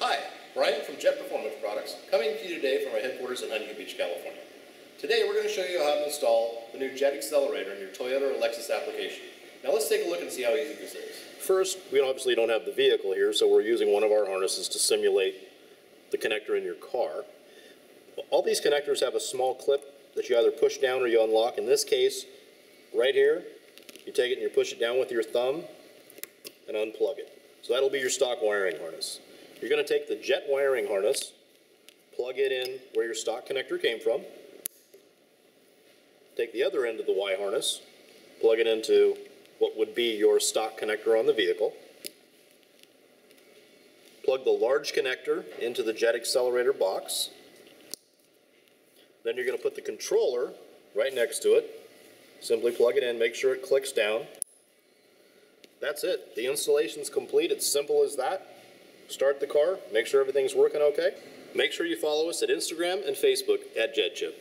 Hi, Brian from JET Performance Products, coming to you today from our headquarters in Huntington Beach, California. Today we're going to show you how to install the new JET Xcelerator in your Toyota or Lexus application. Now let's take a look and see how easy this is. First, we obviously don't have the vehicle here, so we're using one of our harnesses to simulate the connector in your car. All these connectors have a small clip that you either push down or you unlock. In this case, right here, you take it and you push it down with your thumb and unplug it. So that'll be your stock wiring harness. You're going to take the JET wiring harness, plug it in where your stock connector came from, take the other end of the Y harness, plug it into what would be your stock connector on the vehicle, plug the large connector into the JET Xcelerator box, then you're going to put the controller right next to it, simply plug it in, make sure it clicks down. That's it. The installation's complete. It's simple as that. Start the car, make sure everything's working okay. Make sure you follow us at Instagram and Facebook at JetChip.